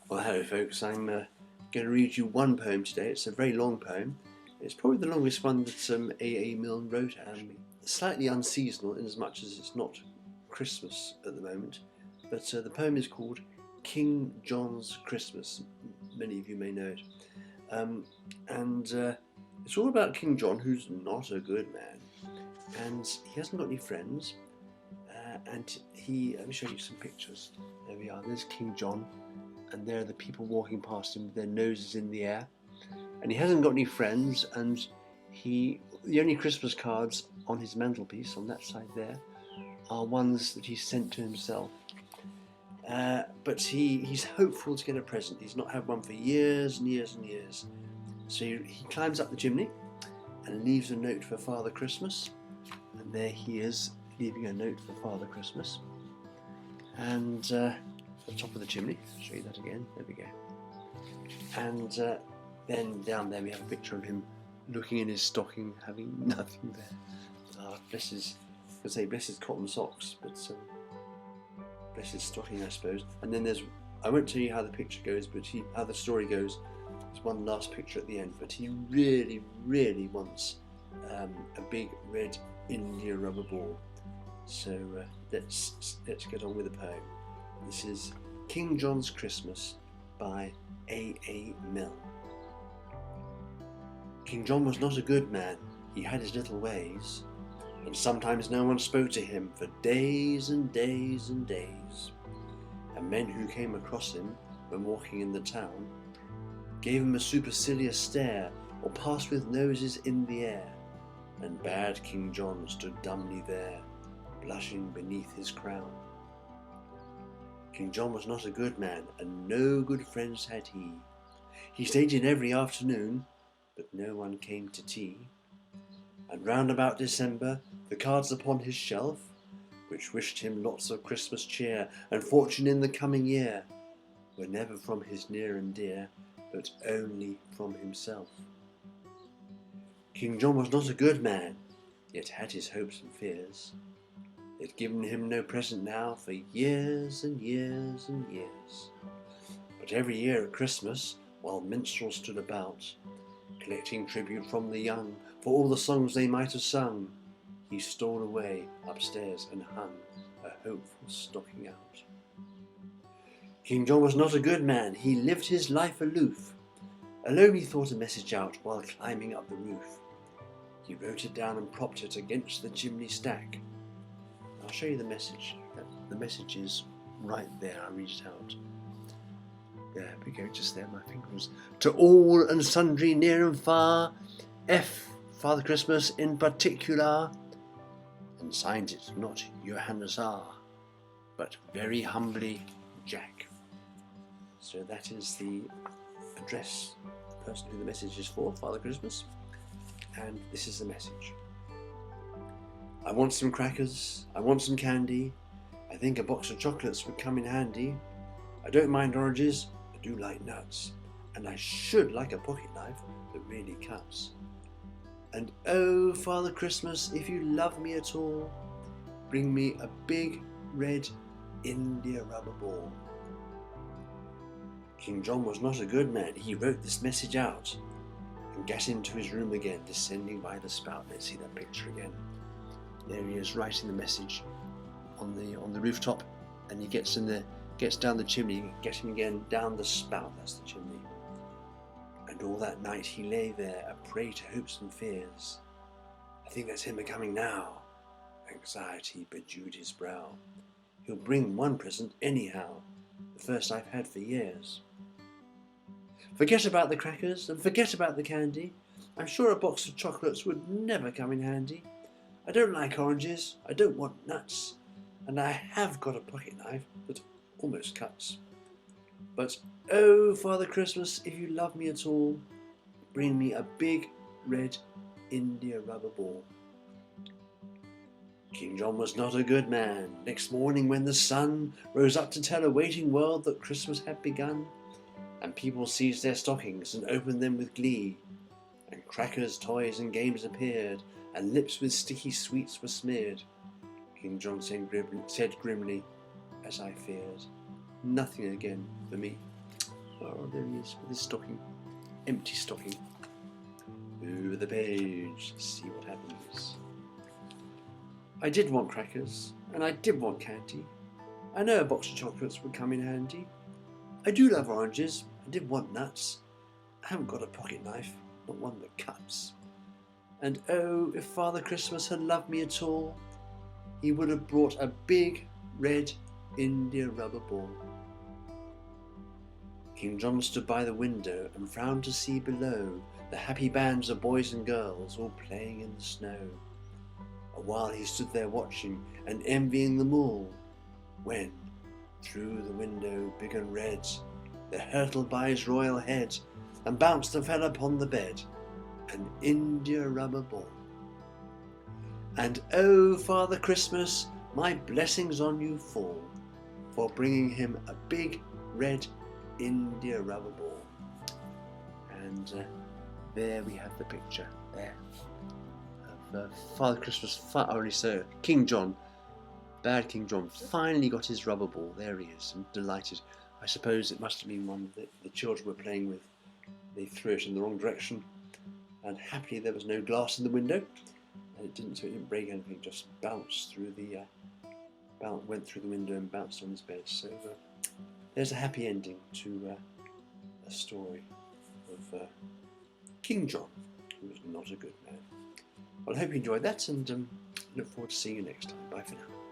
Well, hello folks, I'm going to read you one poem today. It's a very long poem. It's probably the longest one that A. Milne wrote, actually. Slightly unseasonal in as much as it's not Christmas at the moment, but the poem is called King John's Christmas. Many of you may know it. It's all about King John, who's not a good man, and he hasn't got any friends, let me show you some pictures. There we are, there's King John, and there are the people walking past him with their noses in the air, and he hasn't got any friends, and the only Christmas cards on his mantelpiece on that side there are ones that he sent to himself. But he's hopeful to get a present. He's not had one for years and years and years. So he climbs up the chimney and leaves a note for Father Christmas, and there he is leaving a note for Father Christmas. And at the top of the chimney, I'll show you that again, there we go. And then down there we have a picture of him looking in his stocking, having nothing there. Bless his cotton socks, but bless his stocking, I suppose. And then I won't tell you how the picture goes, but how the story goes. There's one last picture at the end, but he really, really wants a big red India rubber ball. So let's get on with the poem. This is King John's Christmas by A. Milne. King John was not a good man, he had his little ways, and sometimes no one spoke to him for days and days and days. And men who came across him when walking in the town gave him a supercilious stare, or passed with noses in the air, and bad King John stood dumbly there, blushing beneath his crown. King John was not a good man, and no good friends had he. He stayed in every afternoon, but no one came to tea. And round about December, the cards upon his shelf, which wished him lots of Christmas cheer and fortune in the coming year, were never from his near and dear, but only from himself. King John was not a good man, yet had his hopes and fears. They'd given him no present now for years and years and years. But every year at Christmas, while minstrels stood about, collecting tribute from the young for all the songs they might have sung, he stole away upstairs and hung a hopeful stocking out. King John was not a good man, he lived his life aloof. Alone he thought a message out while climbing up the roof. He wrote it down and propped it against the chimney stack. I'll show you the message. The message is right there, I'll read it out. There we go, just there, my fingers. To all and sundry near and far, F. Father Christmas in particular, and signed it not Johannes R., but very humbly Jack. So that is the address, the person who the message is for, Father Christmas, and this is the message. I want some crackers, I want some candy, I think a box of chocolates would come in handy. I don't mind oranges, I do like nuts, and I should like a pocket knife that really cuts. And oh, Father Christmas, if you love me at all, bring me a big red India rubber ball. King John was not a good man, he wrote this message out and got into his room again, descending by the spout. Let's see that picture again. There he is writing the message on the rooftop, and he gets down the chimney, getting again down the spout, that's the chimney. And all that night he lay there, a prey to hopes and fears. I think that's him a-coming now. Anxiety bedewed his brow. He'll bring one present anyhow, the first I've had for years. Forget about the crackers and forget about the candy. I'm sure a box of chocolates would never come in handy. I don't like oranges, I don't want nuts, and I have got a pocket knife that almost cuts. But oh, Father Christmas, if you love me at all, bring me a big red India rubber ball. King John was not a good man. Next morning when the sun rose up to tell a waiting world that Christmas had begun, and people seized their stockings and opened them with glee, and crackers, toys and games appeared, and lips with sticky sweets were smeared, King John said grimly, as I feared, nothing again for me. Oh, there he is with his stocking. Empty stocking. Over the page, see what happens. I did want crackers, and I did want candy. I know a box of chocolates would come in handy. I do love oranges, I did want nuts. I haven't got a pocket knife, not one that cuts. And oh, if Father Christmas had loved me at all, he would have brought a big red India rubber ball. King John stood by the window and frowned to see below the happy bands of boys and girls all playing in the snow. A while he stood there watching and envying them all, when, through the window big and red, there hurtled by his royal head and bounced and fell upon the bed an India rubber ball. And oh, Father Christmas, my blessings on you fall, for bringing him a big red India rubber ball. And there we have the picture there of Father Christmas, King John, bad King John, finally got his rubber ball. There he is, and delighted. I suppose it must have been one that the children were playing with. They threw it in the wrong direction, and happily there was no glass in the window, and it didn't break anything. Just bounced through the went through the window and bounced on his bed. So there's a happy ending to a story of King John, who was not a good man. Well, I hope you enjoyed that, and look forward to seeing you next time. Bye for now.